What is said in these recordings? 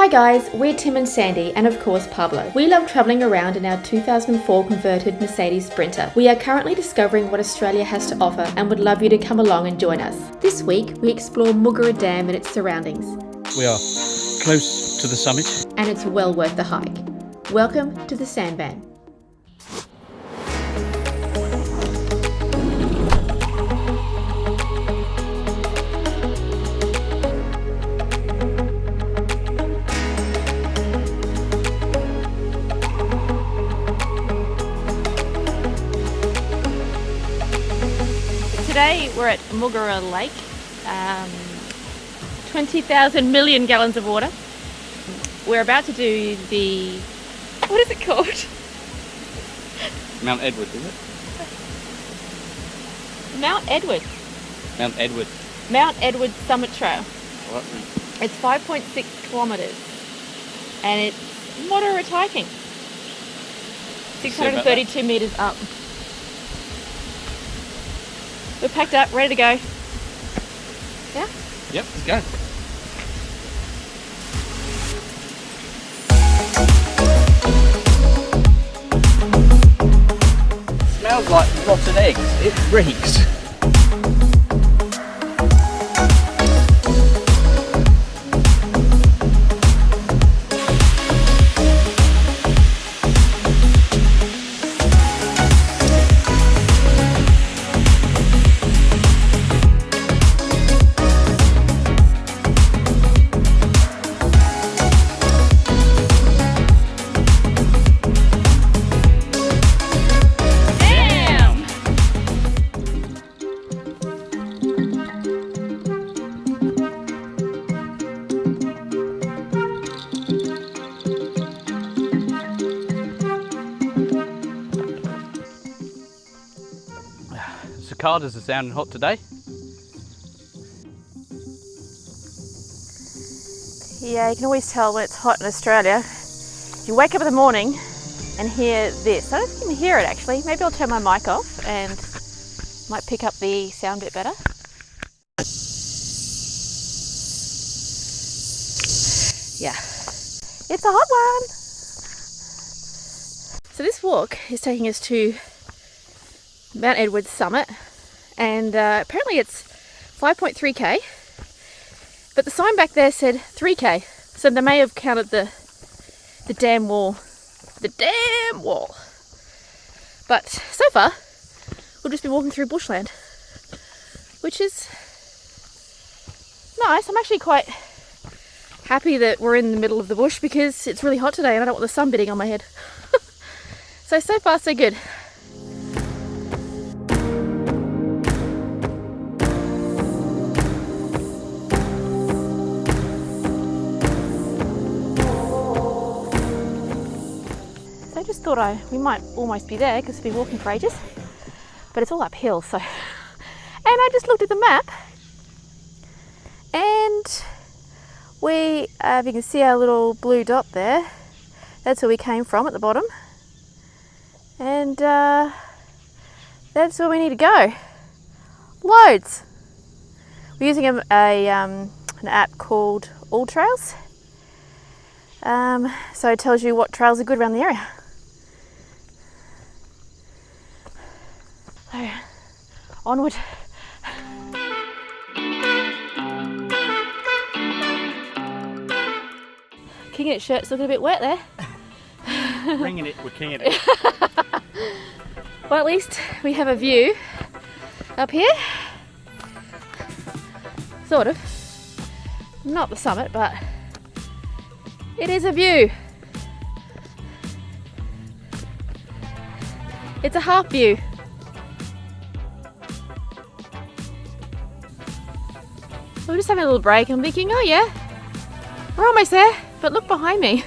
Hi guys, we're Tim and Sandy and of course Pablo. We love travelling around in our 2004 converted Mercedes Sprinter. We are currently discovering what Australia has to offer and would love you to come along and join us. This week we explore Moogerah Dam and its surroundings. We are close to the summit. And it's well worth the hike. Welcome to the Sand Van. Today we're at Moogerah Lake, 20,000 million gallons of water. We're about to do the, what is it called? Mount Edward, is it? Mount Edward. Mount Edward. Mount Edward Summit Trail. What? It's 5.6 kilometres and it's moderate hiking. 632 metres up. We're packed up, ready to go. Yeah? Yep, let's go. Smells like rotten eggs. It reeks. Cicadas are sounding hot today. Yeah, you can always tell when it's hot in Australia. You wake up in the morning and hear this. I don't think you can hear it actually. Maybe I'll turn my mic off and might pick up the sound a bit better. Yeah, it's a hot one. So this walk is taking us to Mount Edward summit, and apparently it's 5.3k, but the sign back there said 3k, so they may have counted the dam wall. But so far we'll just be walking through bushland, which is nice. I'm actually quite happy that we're in the middle of the bush because it's really hot today and I don't want the sun beating on my head. So far so good. I just thought we might almost be there because we've been walking for ages, but it's all uphill. So, and I just looked at the map, and we, if you can see our little blue dot there, that's where we came from at the bottom, and that's where we need to go. Loads. We're using an app called All Trails, so it tells you what trails are good around the area. So, onward. King It shirt's looking a bit wet there. Bringing it, we're kinging it. Well, at least we have a view up here. Sort of. Not the summit, but it is a view. It's a half view. We're just having a little break. I'm thinking, oh yeah, we're almost there. But look behind me.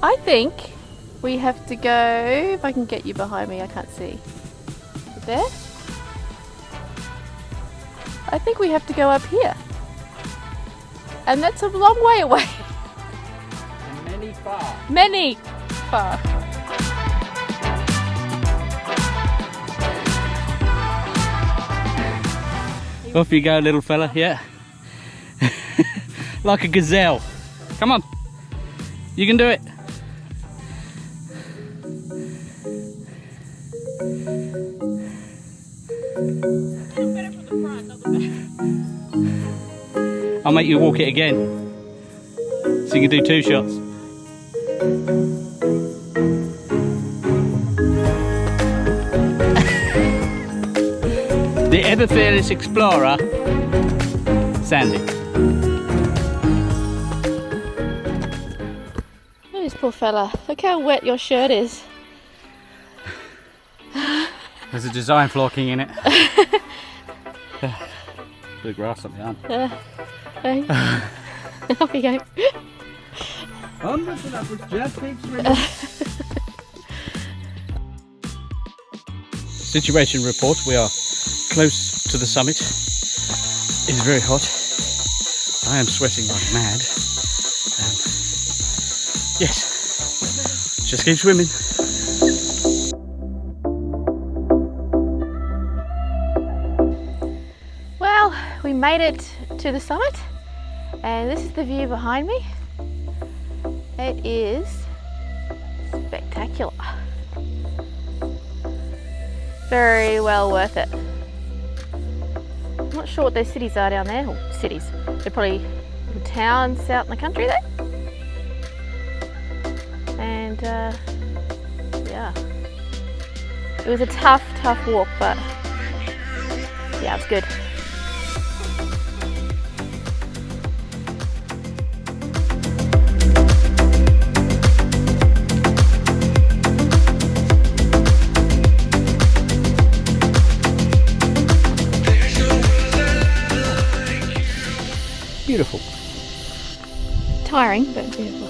I think we have to go, if I can get you behind me, I can't see. There? I think we have to go up here. And that's a long way away. Many far. Off you go, little fella, yeah. Like a gazelle. Come on. You can do it. Better from the front, not the back. I'll make you walk it again. So you can do 2 shots. The ever fearless explorer, Sandy. Look at this poor fella. Look how wet your shirt is. There's a design flocking in it. Bit of grass up the arm. Off you go. Onwards and upwards, just keep swimming. Situation report, we are close to the summit. It is very hot. I am sweating like mad. Yes, just keep swimming. Well, we made it to the summit, and this is the view behind me. It is spectacular. Very well worth it. I'm not sure what those cities are down there. Or cities. They're probably little towns out in the country there. And yeah. It was a tough walk, but yeah, it's good. Beautiful. Tiring, but beautiful.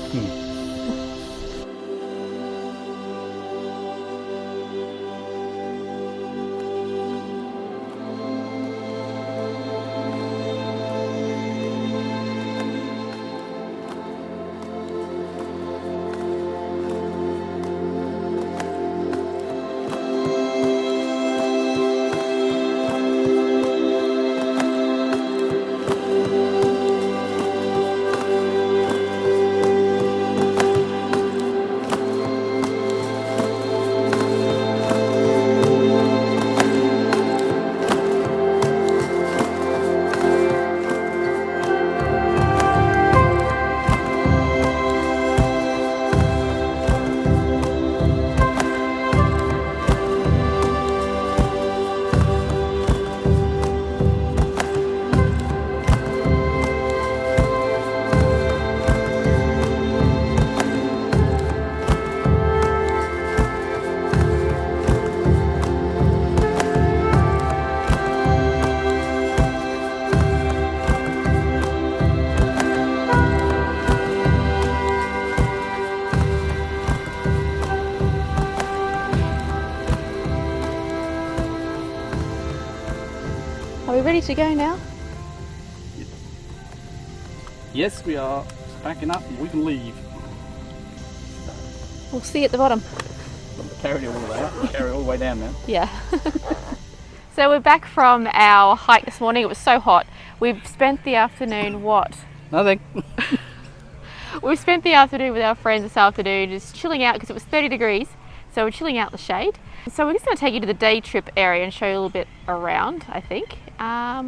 Are we ready to go now? Yes, we are. Packing up and we can leave. We'll see you at the bottom. Carry it all the way up, carry it all the way down now. Yeah. So we're back from our hike this morning. It was so hot. We've spent the afternoon, what? Nothing. We've spent the afternoon with our friends this afternoon just chilling out because it was 30 degrees. So we're chilling out in the shade. So we're just going to take you to the day trip area and show you a little bit around, I think. Yeah.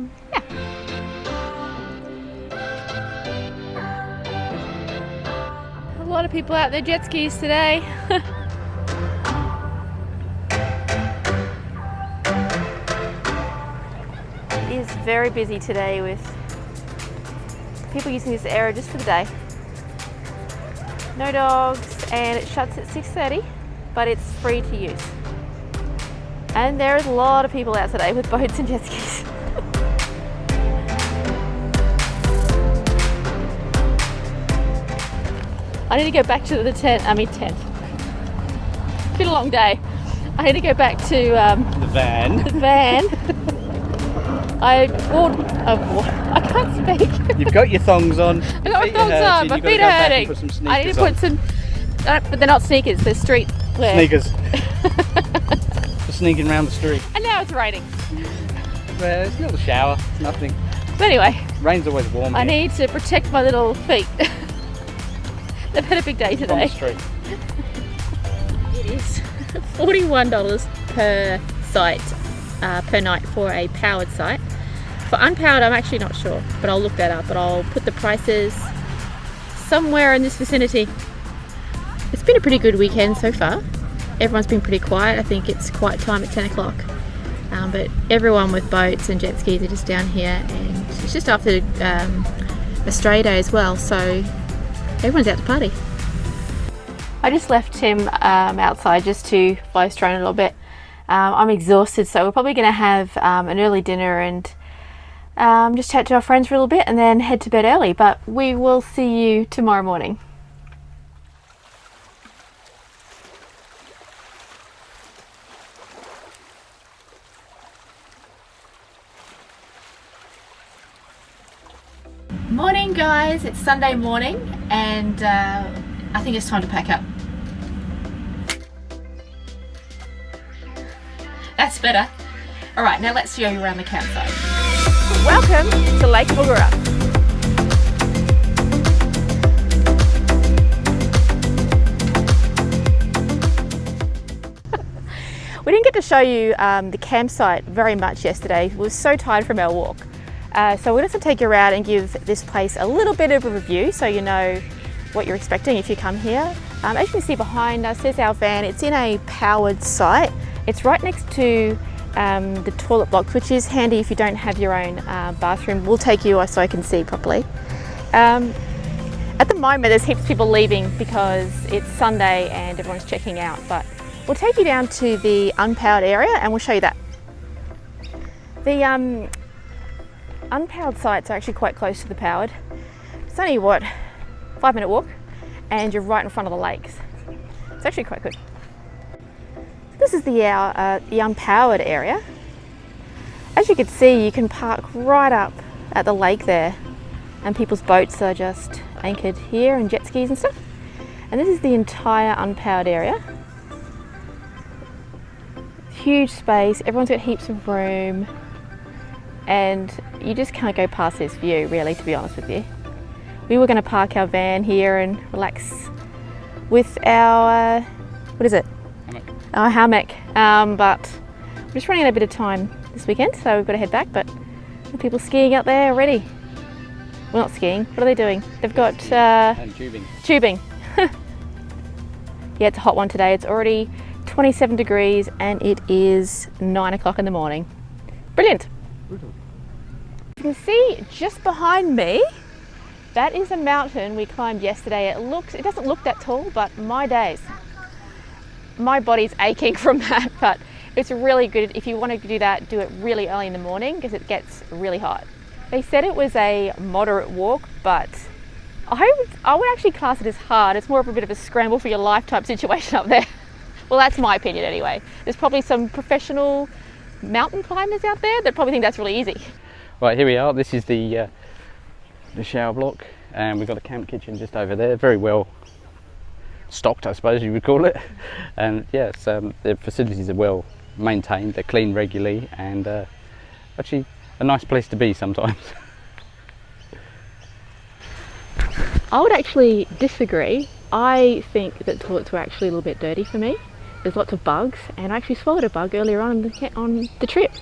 A lot of people out there jet skis today. It is very busy today with people using this area just for the day. No dogs, and it shuts at 6:30, but it's free to use. And there is a lot of people out today with boats and jet skis. I need to go back to the tent. It's been a long day. I need to go back to The van. the van. I can't speak. You've got your thongs on. I got my thongs on. My feet are hurting. I need to put some. But they're not sneakers. They're street wear. Sneakers. Just sneaking around the street. And now it's raining. Well, it's a little shower. It's nothing. But anyway, Rain's always warm. I here. need to protect my little feet. They've had a big day on the today. street. It is $41 per site, per night for a powered site. For unpowered, I'm actually not sure, but I'll look that up. But I'll put the prices somewhere in this vicinity. It's been a pretty good weekend so far. Everyone's been pretty quiet. I think it's quiet time at 10 o'clock. But everyone with boats and jet skis are just down here, and it's just after Australia Day as well, so everyone's out to party. I just left Tim outside just to fly his drone a little bit. I'm exhausted, so we're probably going to have an early dinner and just chat to our friends for a little bit and then head to bed early, but we will see you tomorrow morning. Morning guys, it's Sunday morning and I think it's time to pack up. That's better. Alright, now let's show you around the campsite. Welcome to Lake Moogerah. We didn't get to show you the campsite very much yesterday. We were so tired from our walk. So we're just going to take you around and give this place a little bit of a review so you know what you're expecting if you come here. As you can see behind us, there's our van. It's in a powered site. It's right next to the toilet blocks, which is handy if you don't have your own bathroom. We'll take you so I can see properly. At the moment there's heaps of people leaving because it's Sunday and everyone's checking out, but we'll take you down to the unpowered area and we'll show you that. The unpowered sites are actually quite close to the powered. It's only what, 5-minute walk, and you're right in front of the lakes. It's actually quite good. This is the unpowered area. As you can see, you can park right up at the lake there, and people's boats are just anchored here and jet skis and stuff. And this is the entire unpowered area. Huge space, everyone's got heaps of room. And you just can't go past this view, really, to be honest with you. We were going to park our van here and relax with our, what is it? Hammock. Our hammock. But we're just running out a bit of time this weekend, so we've got to head back. But the people skiing out there already. Well, not skiing. What are they doing? They've got And tubing. Tubing. Yeah, it's a hot one today. It's already 27 degrees and it is 9 o'clock in the morning. Brilliant. You can see just behind me, that is a mountain we climbed yesterday. It doesn't look that tall, but my days, my body's aching from that. But it's really good if you want to do that. Do it really early in the morning because it gets really hot. They said it was a moderate walk, but I would actually class it as hard. It's more of a bit of a scramble for your life type situation up there. Well, that's my opinion anyway. There's probably some professional mountain climbers out there that probably think that's really easy. Right, here we are. This is the shower block, and we've got a camp kitchen just over there. Very well stocked, I suppose you would call it. And yes, the facilities are well maintained. They're cleaned regularly, and actually a nice place to be sometimes. I would actually disagree. I think that the toilets were actually a little bit dirty for me. There's lots of bugs, and I actually swallowed a bug earlier on the trip.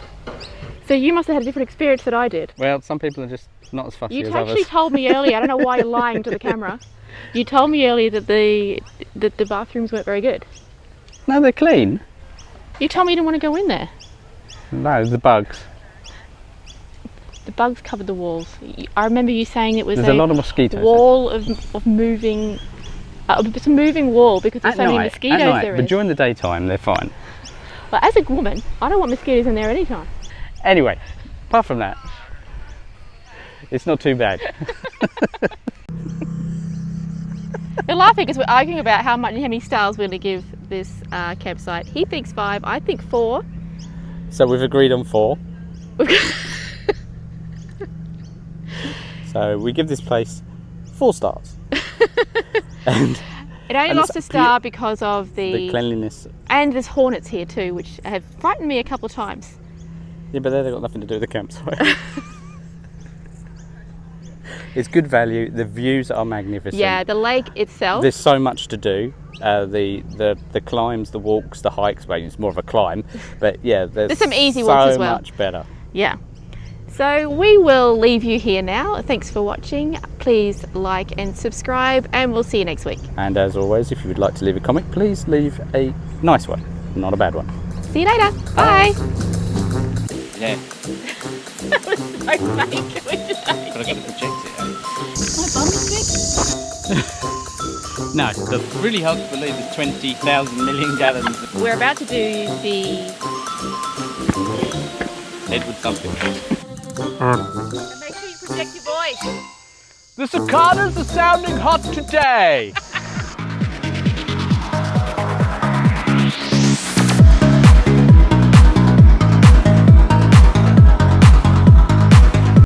So you must have had a different experience than I did. Well, some people are just not as fussy as others. You actually told me earlier, I don't know why you're lying to the camera. You told me earlier that the bathrooms weren't very good. No, they're clean. You told me you didn't want to go in there. No, the bugs. The bugs covered the walls. I remember you saying it was There's a lot of mosquitoes. Wall of moving. It's a moving wall because there's so many mosquitoes there is. But during the daytime, they're fine. Well, as a woman, I don't want mosquitoes in there anytime. Anyway, apart from that, it's not too bad. We're laughing because we're arguing about how many stars we're going to give this campsite. He thinks 5, I think 4. So we've agreed on 4. So we give this place 4 stars. And it only lost a star because of the cleanliness. And there's hornets here too, which have frightened me a couple of times. Yeah, but they've got nothing to do with the campsite. It's good value. The views are magnificent. Yeah, the lake itself. There's so much to do. The climbs, the walks, the hikes. Well, it's more of a climb, but yeah, there's some easy walks as well. So much better. Yeah. So we will leave you here now. Thanks for watching. Please like and subscribe, and we'll see you next week. And as always, if you would like to leave a comment, please leave a nice one, not a bad one. See you later. Bye. Yeah. That was so funny. Can we just But I got to project it. My bum is big. No, it's really hard to believe there's 20,000 million gallons. We're about to do the Edward something. make sure you project your voice. The cicadas are sounding hot today.